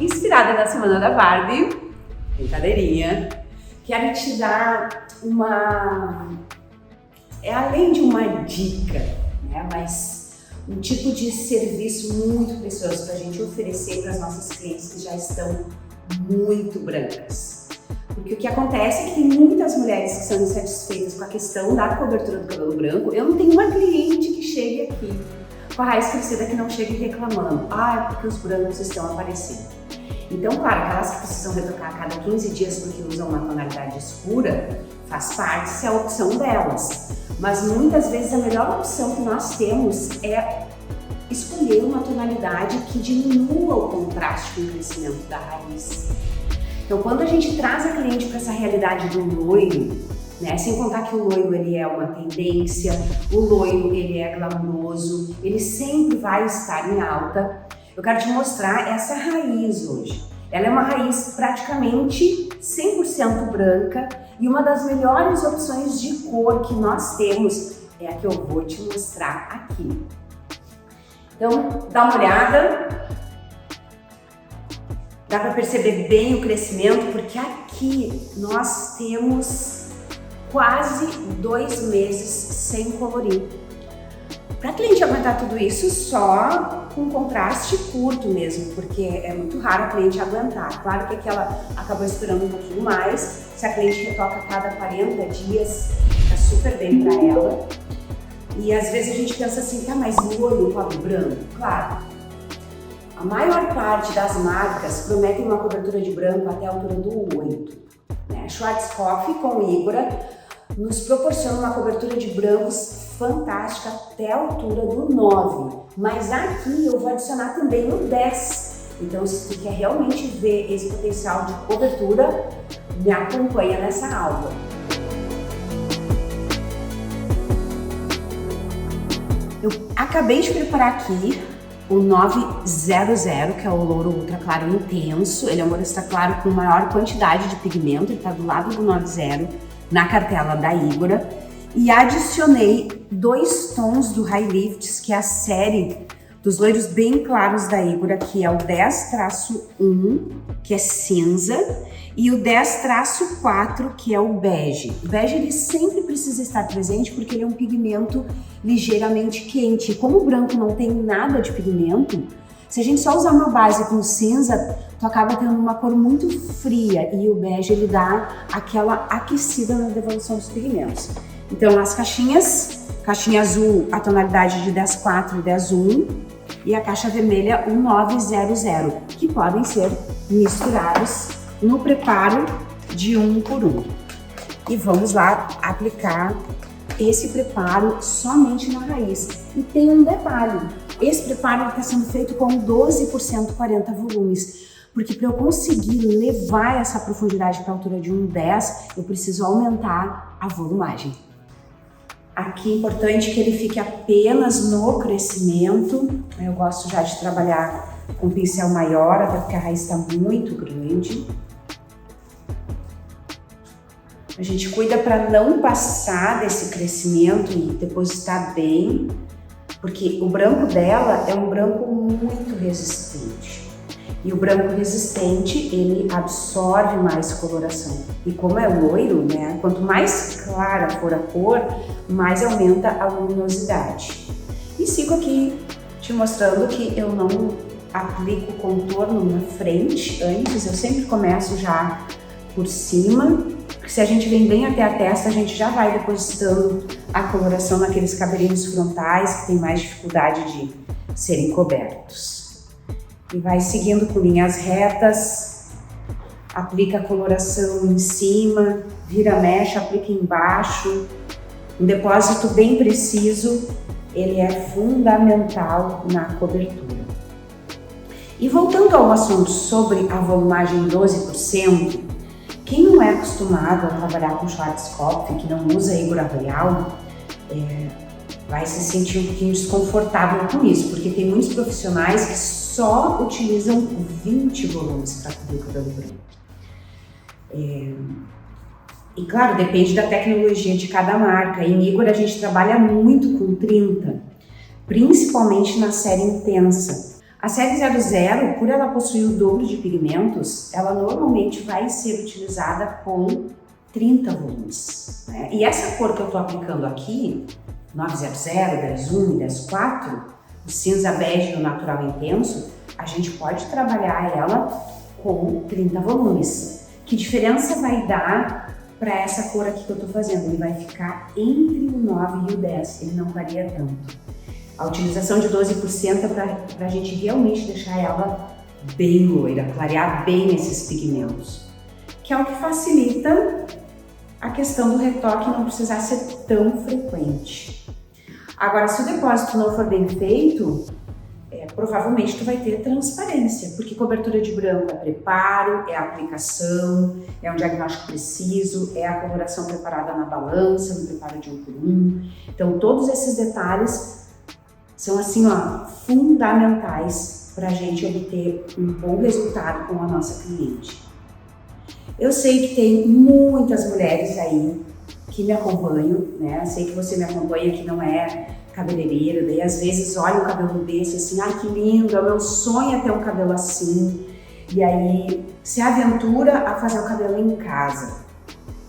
Inspirada na Semana da Barbie, brincadeirinha, quero te dar além de uma dica, né, mas um tipo de serviço muito precioso para a gente oferecer para as nossas clientes que já estão muito brancas. Porque o que acontece é que tem muitas mulheres que são insatisfeitas com a questão da cobertura do cabelo branco. Eu não tenho uma cliente que chegue aqui com a raiz crescida que não chegue reclamando. É porque os brancos estão aparecendo. Então, claro, aquelas que precisam retocar a cada 15 dias porque usam uma tonalidade escura, faz parte, se é a opção delas. Mas muitas vezes a melhor opção que nós temos é escolher uma tonalidade que diminua o contraste com o crescimento da raiz. Então, quando a gente traz a cliente para essa realidade do loiro, né, sem contar que o loiro ele é uma tendência, o loiro ele é glamouroso, ele sempre vai estar em alta. Eu quero te mostrar essa raiz hoje. Ela é uma raiz praticamente 100% branca e uma das melhores opções de cor que nós temos é a que eu vou te mostrar aqui. Então, dá uma olhada. Dá para perceber bem o crescimento, porque aqui nós temos quase 2 meses sem colorir. Para a cliente aguentar tudo isso só com contraste curto mesmo, porque é muito raro a cliente aguentar. Claro que aqui ela acabou esperando um pouquinho mais. Se a cliente retoca a cada 40 dias, fica super bem para ela. E às vezes a gente pensa assim, tá, mas loiro cobre branco? Claro. A maior parte das marcas prometem uma cobertura de branco até a altura do 8. Né? Schwarzkopf com Igora nos proporciona uma cobertura de brancos fantástica até a altura do 9. Mas aqui eu vou adicionar também o 10. Então, se você quer realmente ver esse potencial de cobertura, me acompanha nessa aula. Eu acabei de preparar aqui o 900, que é o louro ultra claro intenso. Ele é um louro extra claro com maior quantidade de pigmento, ele está do lado do 90 na cartela da Igora. E adicionei 2 tons do High Lifts, que é a série dos loiros bem claros da Igora, que é o 10-1, que é cinza, e o 10-4, que é o bege. O bege ele sempre precisa estar presente porque ele é um pigmento ligeiramente quente. E como o branco não tem nada de pigmento, se a gente só usar uma base com cinza, tu acaba tendo uma cor muito fria e o bege ele dá aquela aquecida na devolução dos pigmentos. Então as caixinha azul, a tonalidade de 10-4 e 10-1 e a caixa vermelha o 900, que podem ser misturados no preparo de 1 por 1. E vamos lá aplicar esse preparo somente na raiz. E tem um detalhe, esse preparo está sendo feito com 12% 40 volumes, porque para eu conseguir levar essa profundidade para a altura de 1,10, eu preciso aumentar a volumagem. Aqui é importante que ele fique apenas no crescimento. Eu gosto já de trabalhar com pincel maior, até porque a raiz está muito grande. A gente cuida para não passar desse crescimento e depositar bem, porque o branco dela é um branco muito resistente. E o branco resistente, ele absorve mais coloração. E como é loiro, né, quanto mais clara for a cor, mais aumenta a luminosidade. E sigo aqui te mostrando que eu não aplico contorno na frente antes, eu sempre começo já por cima. Se a gente vem bem até a testa, a gente já vai depositando a coloração naqueles cabelinhos frontais que tem mais dificuldade de serem cobertos. E vai seguindo com linhas retas, aplica a coloração em cima, vira a mecha, aplica embaixo. Um depósito bem preciso, ele é fundamental na cobertura. E voltando ao assunto sobre a volumagem 12%, quem não é acostumado a trabalhar com Schwarzkopf, que não usa Igora Royal, vai se sentir um pouquinho desconfortável com isso, porque tem muitos profissionais que só utilizam 20 volumes para cobrir o cabelo branco. E claro, depende da tecnologia de cada marca. Em Igora a gente trabalha muito com 30, principalmente na série intensa. A série 00, por ela possuir o dobro de pigmentos, ela normalmente vai ser utilizada com 30 volumes, né? E essa cor que eu estou aplicando aqui, 900, 10-1 e 10-4, o cinza bege do natural intenso, a gente pode trabalhar ela com 30 volumes. Que diferença vai dar para essa cor aqui que eu estou fazendo? Ele vai ficar entre o 9 e o 10, ele não varia tanto. A utilização de 12% é para a gente realmente deixar ela bem loira, clarear bem esses pigmentos, que é o que facilita a questão do retoque não precisar ser tão frequente. Agora, se o depósito não for bem feito, provavelmente tu vai ter transparência, porque cobertura de branco é preparo, é aplicação, é um diagnóstico preciso, é a coloração preparada na balança, no preparo de 1 por 1. Então, todos esses detalhes são assim, ó, fundamentais para a gente obter um bom resultado com a nossa cliente. Eu sei que tem muitas mulheres aí que me acompanham, né? Eu sei que você me acompanha, que não é cabeleireira, daí às vezes olha um cabelo desse assim, ai que lindo, é o meu sonho é ter um cabelo assim, e aí se aventura a fazer o cabelo em casa.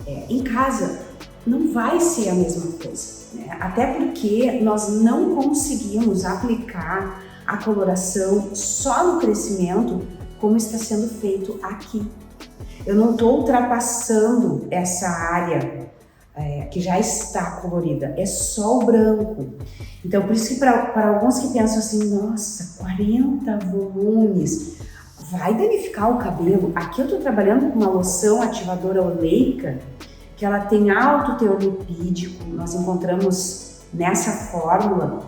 Em casa não vai ser a mesma coisa, né? Até porque nós não conseguimos aplicar a coloração só no crescimento como está sendo feito aqui. Eu não estou ultrapassando essa área que já está colorida, é só o branco. Então, por isso que para alguns que pensam assim, nossa, 40 volumes, vai danificar o cabelo. Aqui eu estou trabalhando com uma loção ativadora oleica, que ela tem alto teor lipídico. Nós encontramos nessa fórmula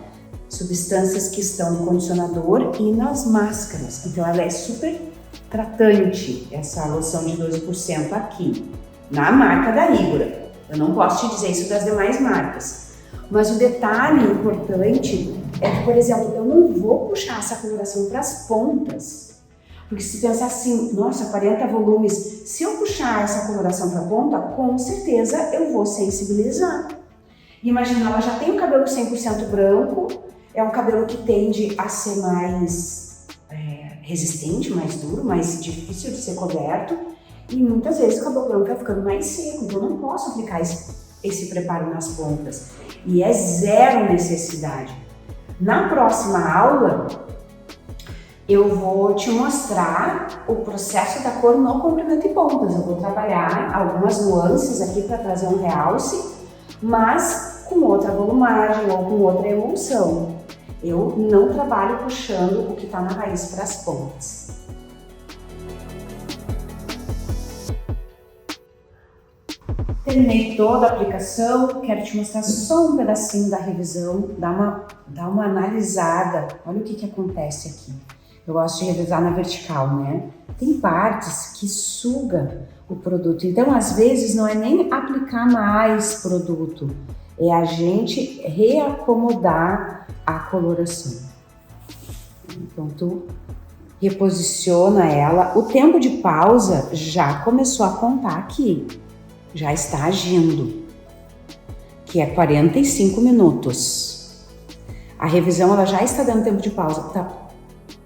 substâncias que estão no condicionador e nas máscaras. Então, ela é super tratante, essa loção de 12% aqui, na marca da Igora. Eu não posso te dizer isso das demais marcas. Mas o detalhe importante é que, por exemplo, eu não vou puxar essa coloração para as pontas. Porque se pensar assim, nossa, 40 volumes, se eu puxar essa coloração para a ponta, com certeza eu vou sensibilizar. Imagina, ela já tem um cabelo 100% branco, é um cabelo que tende a ser mais resistente, mais duro, mais difícil de ser coberto. E muitas vezes o cabelo branco vai ficando mais seco, então eu não posso aplicar esse preparo nas pontas. E é zero necessidade. Na próxima aula, eu vou te mostrar o processo da cor no comprimento e pontas. Eu vou trabalhar algumas nuances aqui para trazer um realce, mas com outra volumagem ou com outra emulsão. Eu não trabalho puxando o que está na raiz para as pontas. Terminei toda a aplicação, quero te mostrar só um pedacinho da revisão, dá uma analisada, olha o que acontece aqui. Eu gosto de revisar na vertical, né? Tem partes que suga o produto, então às vezes não é nem aplicar mais produto, é a gente reacomodar a coloração. Então tu reposiciona ela, o tempo de pausa já começou a contar aqui. Já está agindo, que é 45 minutos. A revisão ela já está dando tempo de pausa.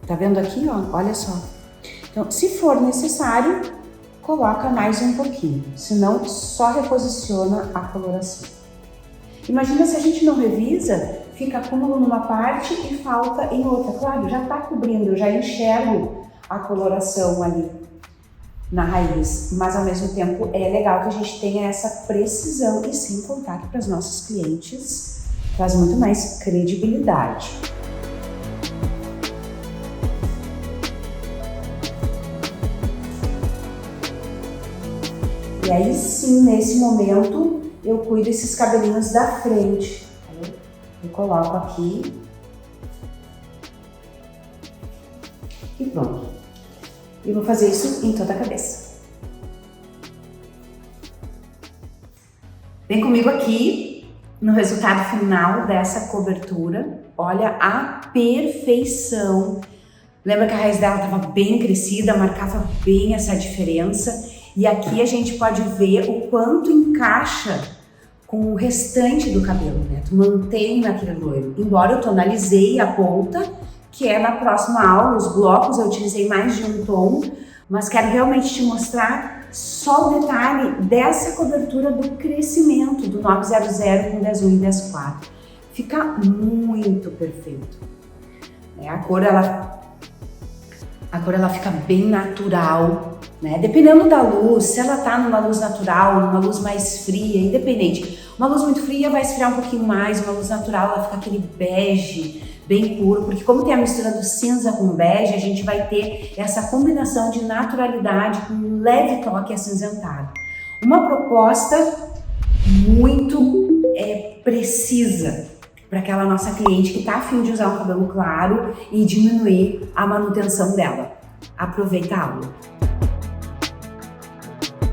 Tá vendo aqui, ó? Olha só. Então, se for necessário, coloca mais um pouquinho. Senão, só reposiciona a coloração. Imagina se a gente não revisa, fica acúmulo numa parte e falta em outra. Claro, já está cobrindo, eu já enxergo a coloração ali na raiz, mas ao mesmo tempo é legal que a gente tenha essa precisão e sem contar que para os nossos clientes traz muito mais credibilidade. E aí sim, nesse momento, eu cuido desses cabelinhos da frente. Eu coloco aqui e pronto. E vou fazer isso em toda a cabeça. Vem comigo aqui no resultado final dessa cobertura. Olha a perfeição. Lembra que a raiz dela estava bem crescida, marcava bem essa diferença. E aqui a gente pode ver o quanto encaixa com o restante do cabelo, né? Tu mantém naquele loiro. Embora eu tonalizei a ponta, que é na próxima aula. Os blocos eu utilizei mais de um tom, mas quero realmente te mostrar só o detalhe dessa cobertura do crescimento do 900 com 101 e 104. Fica muito perfeito. A cor ela fica bem natural, né? Dependendo da luz, se ela tá numa luz natural, numa luz mais fria, independente. Uma luz muito fria vai esfriar um pouquinho mais, uma luz natural ela fica aquele bege bem puro, porque como tem a mistura do cinza com bege, a gente vai ter essa combinação de naturalidade com um leve toque acinzentado. Uma proposta muito precisa para aquela nossa cliente que está a fim de usar um cabelo claro e diminuir a manutenção dela. Aproveita a aula!